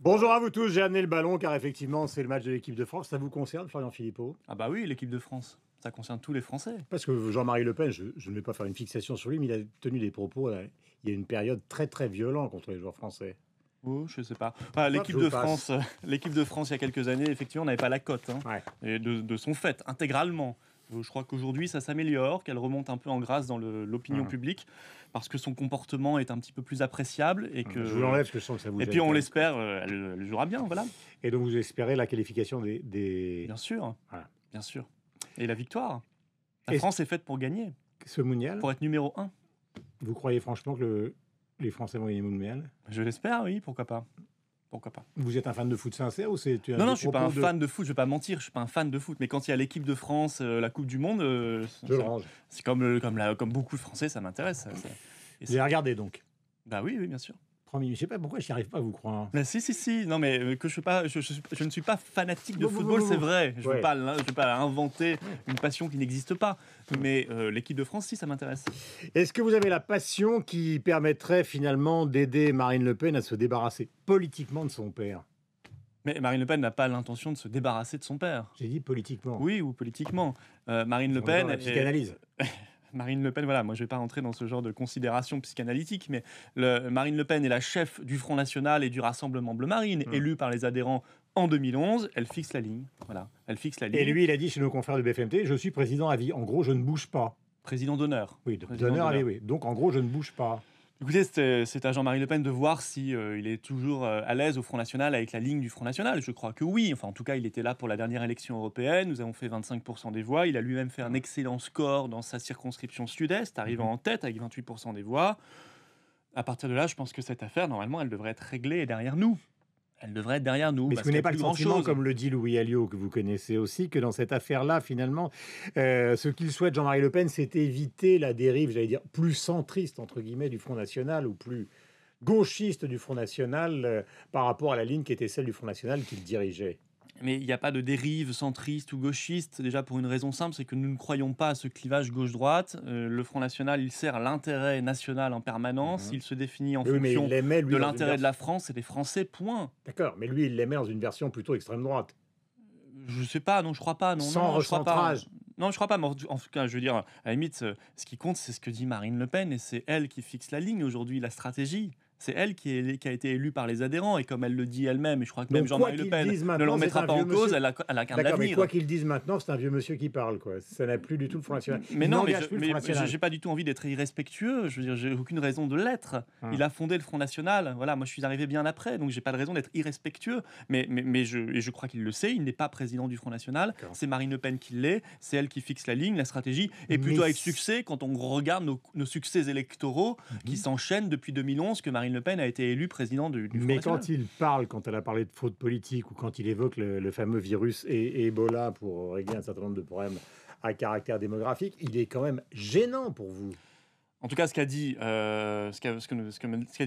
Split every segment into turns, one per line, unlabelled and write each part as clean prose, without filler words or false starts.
Bonjour à vous tous, j'ai amené le ballon car effectivement c'est le match de l'équipe de France. Ça vous concerne, Florian Philippot?
Ah bah oui, l'équipe de France, ça concerne tous les Français.
Parce que Jean-Marie Le Pen, je ne vais pas faire une fixation sur lui, mais il a tenu des propos, il y a une période très très violente contre les joueurs français.
Oh, je sais pas. Enfin, l'équipe
je
de
vous passe.
France, l'équipe de France il y a quelques années, effectivement, n'avait pas la cote, hein,
Ouais.
et de son fait, intégralement. Je crois qu'aujourd'hui, ça s'améliore, qu'elle remonte un peu en grâce dans l'opinion publique, parce que son comportement est un petit peu plus appréciable et que.
Je vous l'enlève parce que je sens que ça vous
Et
gêne
puis on
quand même.
l'espère, elle jouera bien, voilà.
Et donc vous espérez la qualification des...
Bien sûr,
Voilà.
bien sûr. Et la victoire. La
Et
France est faite pour gagner,
ce mondial,
pour être numéro 1.
vous croyez franchement que les Français vont gagner le mondial?
Je l'espère, oui, pourquoi pas. Pourquoi pas.
Vous êtes un fan de foot sincère ou c'est un
Non,
des
je suis pas un
propos de-
fan de foot, je vais pas mentir, je suis pas un fan de foot. Mais quand il y a l'équipe de France, la Coupe du Monde,
Je le range.
c'est comme beaucoup de Français, ça m'intéresse. Et
Vous avez regardé donc.
Bah oui, oui, bien sûr.
Je sais pas pourquoi je n'y arrive pas à vous croire.
Bah, si. Non, mais que je ne suis pas fanatique de football,
Bon.
c'est vrai. Je
Ouais.
veux pas inventer une passion qui n'existe pas. Mais l'équipe de France, si, ça m'intéresse.
Est-ce que vous avez la passion qui permettrait finalement d'aider Marine Le Pen à se débarrasser politiquement de son père?
Mais Marine Le Pen n'a pas l'intention de se débarrasser de son père.
J'ai dit politiquement.
Oui, ou politiquement. Marine Le
On est dans
Pen.
la psychanalyse.
Marine Le Pen, voilà, moi je ne vais pas rentrer dans ce genre de considération psychanalytique, mais Marine Le Pen est la chef du Front National et du Rassemblement Bleu Marine, élue par les adhérents en 2011. Elle fixe la ligne. Voilà, elle fixe la ligne.
Et lui, il a dit chez nos confrères de BFM-TV, je suis président à vie. En gros, je ne bouge pas.
Président d'honneur.
Oui,
Président
d'honneur à vie, oui. Donc, en gros, je ne bouge pas.
Écoutez, c'est à Jean-Marie Le Pen de voir si il est toujours à l'aise au Front National avec la ligne du Front National. Je crois que oui. Enfin, en tout cas, il était là pour la dernière élection européenne. Nous avons fait 25% des voix. Il a lui-même fait un excellent score dans sa circonscription sud-est, arrivant en tête avec 28% des voix. À partir de là, je pense que cette affaire, normalement, elle devrait être réglée et derrière nous. Elle devrait être derrière nous.
Mais
parce
ce n'est
qu'il y a
pas le
plus
sentiment,
grand-chose.
comme le dit Louis Alliot, que vous connaissez aussi, que dans cette affaire-là, finalement, ce qu'il souhaite, Jean-Marie Le Pen, c'est éviter la dérive, j'allais dire, plus centriste, entre guillemets, du Front National, ou plus gauchiste du Front National, par rapport à la ligne qui était celle du Front National qu'il dirigeait.
Mais il n'y a pas de dérive centriste ou gauchiste, déjà pour une raison simple, c'est que nous ne croyons pas à ce clivage gauche-droite. Le Front National, il sert l'intérêt national en permanence, il se définit en
Oui, mais
fonction
il l'aimait, lui,
de
dans une
l'intérêt de
version-
la France et des Français, point.
D'accord, mais lui, il l'aimait dans une version plutôt extrême droite.
Je sais pas, non, je crois pas. Non,
Sans
non, je crois pas.
recentrage.
Non, je crois pas. Mais en tout cas, je veux dire, à la limite, ce qui compte, c'est ce que dit Marine Le Pen, et c'est elle qui fixe la ligne aujourd'hui, la stratégie. C'est elle qui a été élue par les adhérents, et comme elle le dit elle-même, et je crois que même
Donc, quoi
Jean-Marie Le
qu'ils
Pen
disent
ne
maintenant,
le remettra
c'est un
pas en
vieux
cause,
monsieur.
elle a qu'un
D'accord, mais
avenir.
quoi qu'ils disent maintenant, c'est un vieux monsieur qui parle, quoi. Ça n'a plus du tout le Front National.
Mais
Il
non,
n'engage plus le Front National.
j'ai pas du tout envie d'être irrespectueux. Je veux dire, j'ai aucune raison de l'être. Il a fondé le Front National. Voilà, moi je suis arrivé bien après, donc j'ai pas de raison d'être irrespectueux. Mais je crois qu'il le sait. Il n'est pas président du Front National. C'est Marine Le Pen qui l'est. C'est elle qui fixe la ligne, la stratégie, et plutôt
Mais
avec succès quand on regarde nos succès électoraux qui s'enchaînent depuis 2011 que Marine Le Pen a été élue président du Front
Mais
National.
quand il parle, quand elle a parlé de fraude politique ou quand il évoque le fameux virus et Ebola pour régler un certain nombre de problèmes à caractère démographique, il est quand même gênant pour vous.
En tout cas, ce qu'a dit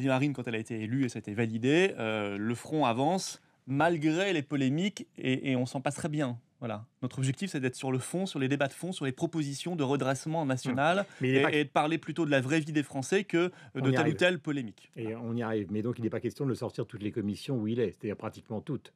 Marine quand elle a été élue et ça a été validé, le front avance malgré les polémiques et on s'en passerait bien. Voilà. Notre objectif, c'est d'être sur le fond, sur les débats de fond, sur les propositions de redressement national et de parler plutôt de la vraie vie des Français que de telle ou telle polémique.
Et on y arrive. Mais donc, il n'est pas question de le sortir de toutes les commissions où il est, c'est-à-dire pratiquement toutes.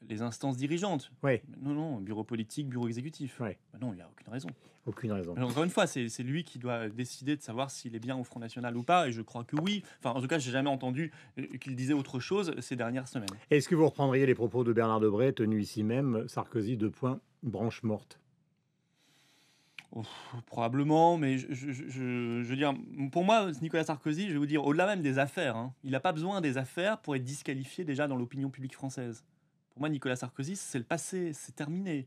Les instances dirigeantes.
Oui.
Non, bureau politique, bureau exécutif.
Ouais.
Non, il n'y a aucune raison.
Aucune raison.
Mais encore une fois, c'est lui qui doit décider de savoir s'il est bien au Front National ou pas, et je crois que oui. Enfin, en tout cas, je n'ai jamais entendu qu'il disait autre chose ces dernières semaines.
Est-ce que vous reprendriez les propos de Bernard Debré, tenus ici même, Sarkozy, branche morte?
Probablement, mais je veux dire, pour moi, Nicolas Sarkozy, je vais vous dire, au-delà même des affaires, il n'a pas besoin des affaires pour être disqualifié déjà dans l'opinion publique française. Pour moi, Nicolas Sarkozy, c'est le passé, c'est terminé.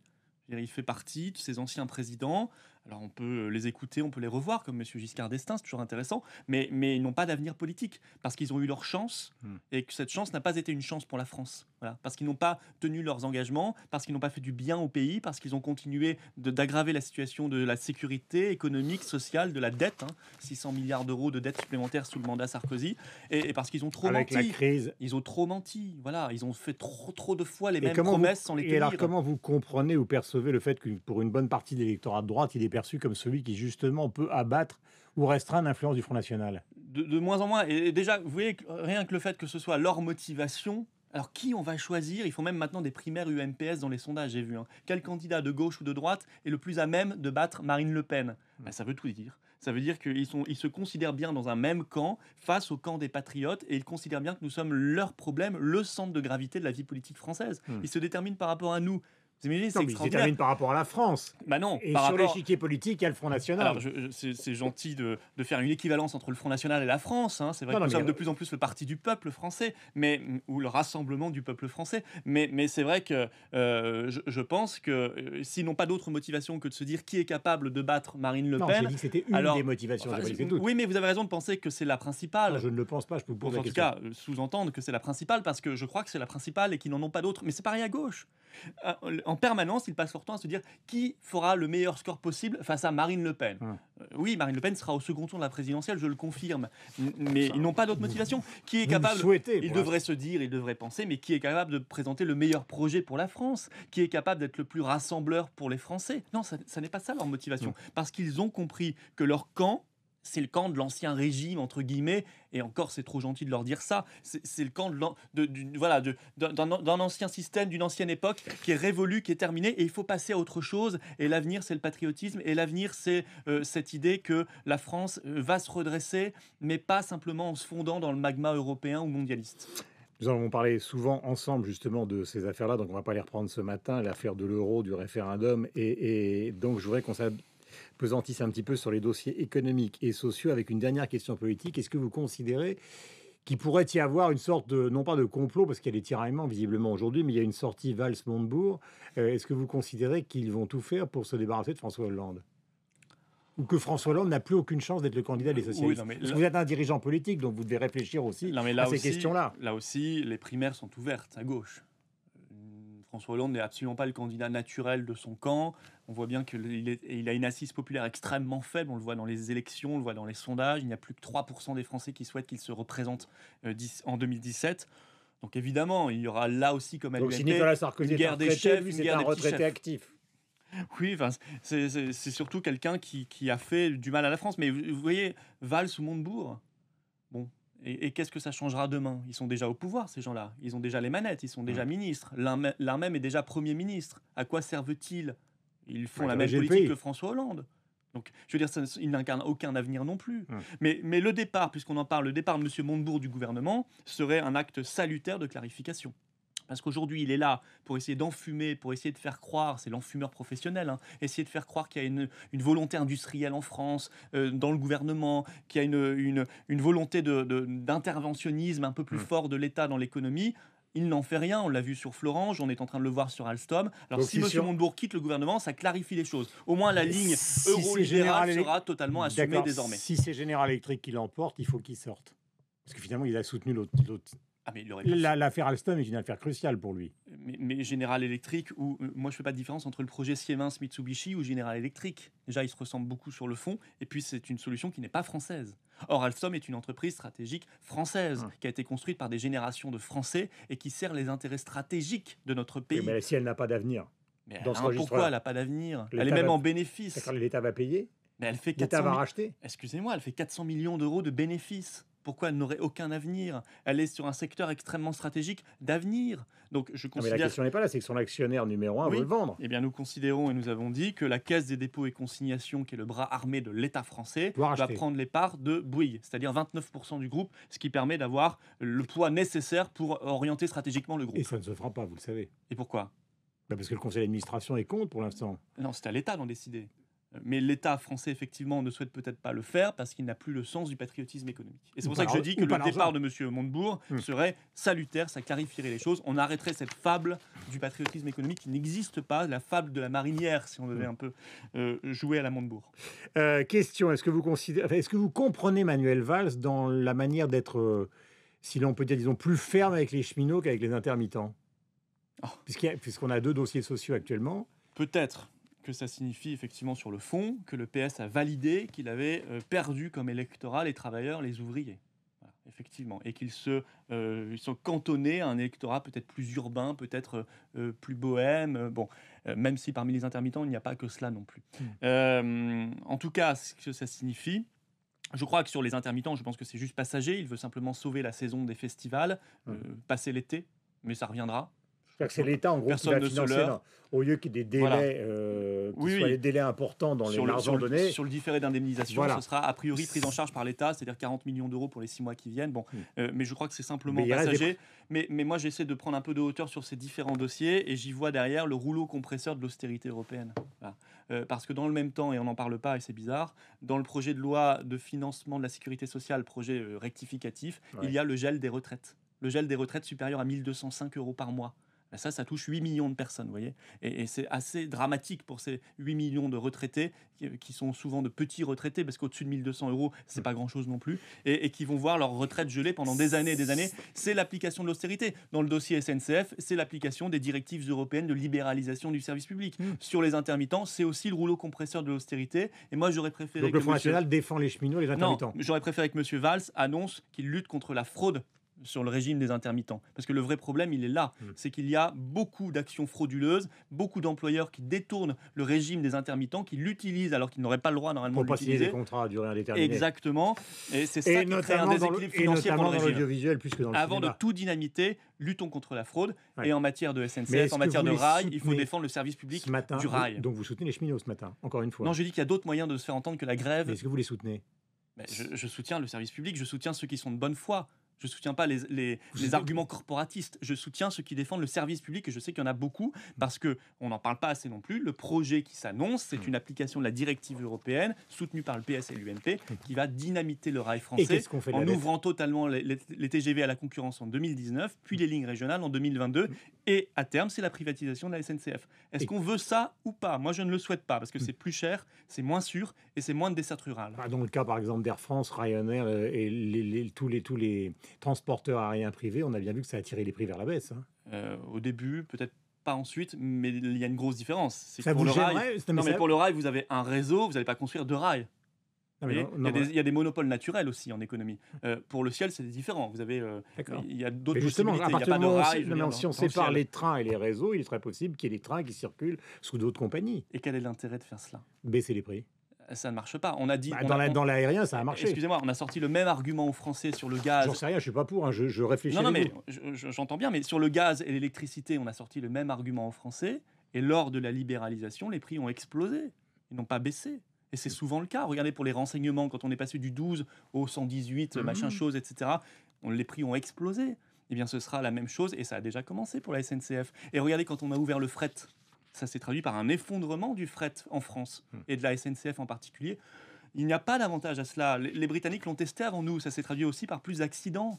Je veux dire, il fait partie de ces anciens présidents. Alors on peut les écouter, on peut les revoir, comme M. Giscard d'Estaing, c'est toujours intéressant, mais ils n'ont pas d'avenir politique, parce qu'ils ont eu leur chance, et que cette chance n'a pas été une chance pour la France. Voilà. Parce qu'ils n'ont pas tenu leurs engagements, parce qu'ils n'ont pas fait du bien au pays, parce qu'ils ont continué d'aggraver la situation de la sécurité économique, sociale, de la dette, 600 milliards d'euros de dette supplémentaire sous le mandat Sarkozy, et parce qu'ils ont trop
Avec
menti.
la crise.
Ils ont trop menti, voilà, ils ont fait trop de fois les mêmes promesses sans les tenir.
Et alors, comment vous comprenez ou percevez le fait que pour une bonne partie de l'électorat de droite, il est perçu comme celui qui, justement, peut abattre ou restreindre l'influence du Front National?
De moins en moins. Et déjà, vous voyez, rien que le fait que ce soit leur motivation, Alors, qui on va choisir? Ils font même maintenant des primaires UMPS dans les sondages, j'ai vu. Quel candidat de gauche ou de droite est le plus à même de battre Marine Le Pen? Ça veut tout dire. Ça veut dire qu'ils se considèrent bien dans un même camp, face au camp des patriotes, et ils considèrent bien que nous sommes leur problème, le centre de gravité de la vie politique française. Ils se déterminent par rapport à nous. Vous imaginez, c'est
Non, mais il se termine par rapport à la France.
Bah non,
Et
par
sur
rapport...
l'échiquier politique, il y a le Front National.
Alors, c'est gentil de faire une équivalence entre le Front National et la France. C'est vrai que nous sommes de plus en plus le parti du peuple français, ou le rassemblement du peuple français. Mais c'est vrai que je pense que s'ils n'ont pas d'autre motivation que de se dire qui est capable de battre Marine Le
Non,
Peine...
j'ai dit que c'était une des motivations.
Enfin,
j'ai pas dit que c'est toutes.
oui, mais vous avez raison de penser que c'est la principale.
Non, je ne le pense pas, je peux vous poser la
En tout
question.
cas, sous-entendre que c'est la principale, parce que je crois que c'est la principale et qu'ils n'en ont pas d'autres. Mais c'est pareil à gauche. En permanence, ils passent leur temps à se dire qui fera le meilleur score possible face à Marine Le Pen. Oui, Marine Le Pen sera au second tour de la présidentielle, je le confirme. Mais ils n'ont pas d'autre motivation. Qui est capable... Ils devraient se dire, ils devraient penser, mais qui est capable de présenter le meilleur projet pour la France? Qui est capable d'être le plus rassembleur pour les Français? Non, ça n'est pas ça leur motivation. Parce qu'ils ont compris que leur camp, c'est le camp de l'ancien régime, entre guillemets, et encore c'est trop gentil de leur dire ça, c'est le camp d'un ancien système, d'une ancienne époque qui est révolu, qui est terminé, et il faut passer à autre chose, et l'avenir c'est le patriotisme, et l'avenir c'est cette idée que la France va se redresser, mais pas simplement en se fondant dans le magma européen ou mondialiste.
Nous avons parlé souvent ensemble justement de ces affaires-là, donc on ne va pas les reprendre ce matin, l'affaire de l'euro, du référendum, et donc je voudrais qu'on pesantisse un petit peu sur les dossiers économiques et sociaux avec une dernière question politique. Est-ce que vous considérez qu'il pourrait y avoir une sorte de, non pas de complot, parce qu'il y a des tiraillements visiblement aujourd'hui, mais il y a une sortie Valls-Montebourg. Est-ce que vous considérez qu'ils vont tout faire pour se débarrasser de François Hollande? Ou que François Hollande n'a plus aucune chance d'être le candidat des socialistes? Parce que vous êtes un dirigeant politique, donc vous devez réfléchir aussi à ces questions-là.
Là aussi, les primaires sont ouvertes à gauche. François Hollande n'est absolument pas le candidat naturel de son camp. On voit bien qu'il a une assise populaire extrêmement faible. On le voit dans les élections, on le voit dans les sondages. Il n'y a plus que 3% des Français qui souhaitent qu'il se représente en 2017. Donc évidemment, il y aura là aussi, comme à l'UMP,
si Nicolas Sarkozy
une guerre des chefs,
lui,
une
c'est
guerre
un
des petits
retraité
chefs.
actif.
Oui, c'est surtout quelqu'un qui a fait du mal à la France. Mais vous voyez, Valls ou Montebourg, bon... Et qu'est-ce que ça changera demain? Ils sont déjà au pouvoir, ces gens-là. Ils ont déjà les manettes, ils sont déjà ministres. L'un même est déjà Premier ministre. À quoi servent-ils? Ils font la même politique que François Hollande. Donc, je veux dire, il n'incarne aucun avenir non plus. Mais le départ, puisqu'on en parle, le départ de M. Montebourg du gouvernement serait un acte salutaire de clarification. Parce qu'aujourd'hui, il est là pour essayer d'enfumer, pour essayer de faire croire, c'est l'enfumeur professionnel, essayer de faire croire qu'il y a une volonté industrielle en France, dans le gouvernement, qu'il y a une volonté d'interventionnisme un peu plus fort de l'État dans l'économie. Il n'en fait rien, on l'a vu sur Florange, on est en train de le voir sur Alstom. Alors donc, si M. Montebourg quitte le gouvernement, ça clarifie les choses. Au moins la ligne euro-libérale sera totalement assumée désormais.
Si c'est General Electric qui l'emporte, il faut qu'il sorte. Parce que finalement, il a soutenu l'autre.
Ah, mais
l'affaire Alstom est une affaire cruciale pour lui.
Mais General Electric, moi je ne fais pas de différence entre le projet Siemens Mitsubishi ou General Electric. Déjà, ils se ressemblent beaucoup sur le fond, et puis c'est une solution qui n'est pas française. Or, Alstom est une entreprise stratégique française qui a été construite par des générations de Français et qui sert les intérêts stratégiques de notre pays.
Mais si elle n'a pas d'avenir,
pourquoi elle n'a pas d'avenir? Elle est même en bénéfice.
L'État va payer?
Mais elle fait
l'État va racheter?
Excusez-moi, elle fait 400 millions d'euros de bénéfices. Pourquoi elle n'aurait aucun avenir? Elle est sur un secteur extrêmement stratégique d'avenir. Donc je considère...
Mais la question n'est pas là, c'est que son actionnaire numéro 1 veut le vendre.
Eh bien, nous considérons et nous avons dit que la Caisse des dépôts et consignations, qui est le bras armé de l'État français, va prendre les parts de Bouygues, c'est-à-dire 29% du groupe, ce qui permet d'avoir le poids nécessaire pour orienter stratégiquement le groupe.
Et ça ne se fera pas, vous le savez.
Et pourquoi?
Parce que le conseil d'administration est contre pour l'instant.
Non, c'est à l'État d'en décider. Mais l'État français, effectivement, ne souhaite peut-être pas le faire parce qu'il n'a plus le sens du patriotisme économique. Et c'est pour ça que je dis que le départ de M. Montebourg serait salutaire, ça clarifierait les choses. On arrêterait cette fable du patriotisme économique qui n'existe pas, la fable de la marinière, si on devait un peu jouer à la Montebourg.
Question, est-ce que vous comprenez Manuel Valls dans la manière d'être, si l'on peut dire, disons, plus ferme avec les cheminots qu'avec les intermittents? Puisqu'on a 2 dossiers sociaux actuellement.
Peut-être que ça signifie effectivement sur le fond que le PS a validé qu'il avait perdu comme électorat les travailleurs, les ouvriers. Voilà, effectivement. Et qu'ils sont cantonnés à un électorat peut-être plus urbain, peut-être plus bohème. Même si parmi les intermittents, il n'y a pas que cela non plus. En tout cas, ce que ça signifie, je crois que sur les intermittents, je pense que c'est juste passager. Il veut simplement sauver la saison des festivals, passer l'été. mais ça reviendra.
C'est-à-dire que c'est l'État, en gros, qui
Personne
va
ne se
financer,
leurre.
au lieu qu'il y ait des délais, des délais importants dans l'argent donné.
Sur le différé d'indemnisation, ce sera a priori pris en charge par l'État, c'est-à-dire 40 millions d'euros pour les 6 mois qui viennent. Bon, mais je crois que c'est simplement passager. Mais moi, j'essaie de prendre un peu de hauteur sur ces différents dossiers et j'y vois derrière le rouleau compresseur de l'austérité européenne. Voilà. Parce que dans le même temps, et on n'en parle pas et c'est bizarre, dans le projet de loi de financement de la sécurité sociale, projet rectificatif, il y a le gel des retraites. Le gel des retraites supérieur à 1 205 euros par mois. Ça touche 8 millions de personnes, vous voyez. Et c'est assez dramatique pour ces 8 millions de retraités, qui sont souvent de petits retraités, parce qu'au-dessus de 1 200 euros, c'est pas grand-chose non plus, et qui vont voir leur retraite gelée pendant des années et des années. C'est l'application de l'austérité. Dans le dossier SNCF, c'est l'application des directives européennes de libéralisation du service public. Sur les intermittents, c'est aussi le rouleau compresseur de l'austérité. Et moi, j'aurais préféré...
Donc le Front National défend les cheminots et les intermittents.
Non, j'aurais préféré que M. Valls annonce qu'il lutte contre la fraude sur le régime des intermittents. Parce que le vrai problème, il est là. C'est qu'il y a beaucoup d'actions frauduleuses, beaucoup d'employeurs qui détournent le régime des intermittents, qui l'utilisent alors qu'ils n'auraient pas le droit normalement de l'utiliser.
Pour passer des contrats à durée indéterminée.
Exactement. Et c'est ça qui crée un déséquilibre financier pour le régime.
Dans l'audiovisuel plus que dans le
Avant
cinéma.
de tout dynamiter, luttons contre la fraude. Et en matière de SNCF, en matière de rail, il faut défendre le service public du rail.
Donc vous soutenez les cheminots ce matin, encore une fois.
Non, je dis qu'il y a d'autres moyens de se faire entendre que la grève.
Est-ce que vous les soutenez?
Je soutiens le service public, je soutiens ceux qui sont de bonne foi. Je ne soutiens pas les arguments corporatistes. Je soutiens ceux qui défendent le service public, et je sais qu'il y en a beaucoup, parce qu'on n'en parle pas assez non plus. Le projet qui s'annonce, c'est une application de la directive européenne, soutenue par le PS et l'UMP, qui va dynamiter le rail français en ouvrant totalement les TGV à la concurrence en 2019, puis les lignes régionales en 2022, et à terme, c'est la privatisation de la SNCF. Est-ce qu'on veut ça ou pas? Moi, je ne le souhaite pas, parce que c'est plus cher, c'est moins sûr, et c'est moins de desserte rurale.
Dans le cas, par exemple, d'Air France, Ryanair et tous les transporteurs aériens privés, on a bien vu que ça a tiré les prix vers la baisse.
Au début, peut-être pas ensuite, mais il y a une grosse différence. C'est
ça
pour
vous
le rail.
mais
pour le rail, vous avez un réseau, vous n'allez pas construire deux rails. Il y a des monopoles naturels aussi en économie. Pour le ciel, c'est différent. Vous avez, il y a d'autres possibilités. Il n'y a pas de rail.
Si on sépare les trains et les réseaux, il serait possible qu'il y ait des trains qui circulent sous d'autres compagnies.
Et quel est l'intérêt de faire cela?
Baisser les prix.
Ça ne marche pas. On a dit
dans l'aérien, ça a marché.
Excusez-moi, on a sorti le même argument aux Français sur le gaz.
J'en sais rien, je suis pas pour. Je réfléchis.
Non, mais j'entends bien. Mais sur le gaz et l'électricité, on a sorti le même argument aux Français. Et lors de la libéralisation, les prix ont explosé. Ils n'ont pas baissé. Et c'est souvent le cas. Regardez pour les renseignements, quand on est passé du 12 au 118, machin chose, etc. Les prix ont explosé. Eh bien, ce sera la même chose. Et ça a déjà commencé pour la SNCF. Et regardez quand on a ouvert le fret. Ça s'est traduit par un effondrement du fret en France et de la SNCF en particulier. Il n'y a pas d'avantage à cela. Les Britanniques l'ont testé avant nous. Ça s'est traduit aussi par plus d'accidents.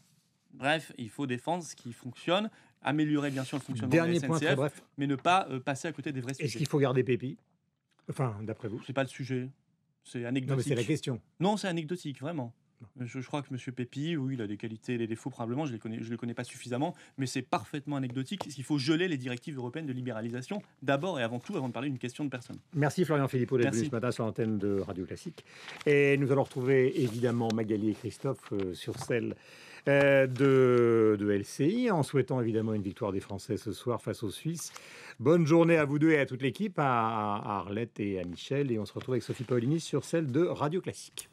Bref, il faut défendre ce qui fonctionne, améliorer bien sûr le fonctionnement de la SNCF,
point, très bref.
Mais ne pas passer à côté des vrais sujets.
Est-ce qu'il faut garder Pépi? Enfin, d'après vous.
C'est pas le sujet. C'est anecdotique.
Non, mais c'est la question.
Non, c'est anecdotique, vraiment. Je crois que M. Pépi, oui, il a des qualités et des défauts probablement, je ne le connais pas suffisamment, mais c'est parfaitement anecdotique. Il faut geler les directives européennes de libéralisation, d'abord et avant tout, avant de parler d'une question de personne.
Merci Florian Philippot d'être venu ce matin sur l'antenne de Radio Classique. Et nous allons retrouver évidemment Magali et Christophe sur celle de LCI, en souhaitant évidemment une victoire des Français ce soir face aux Suisses. Bonne journée à vous deux et à toute l'équipe, à Arlette et à Michel, et on se retrouve avec Sophie Paolini sur celle de Radio Classique.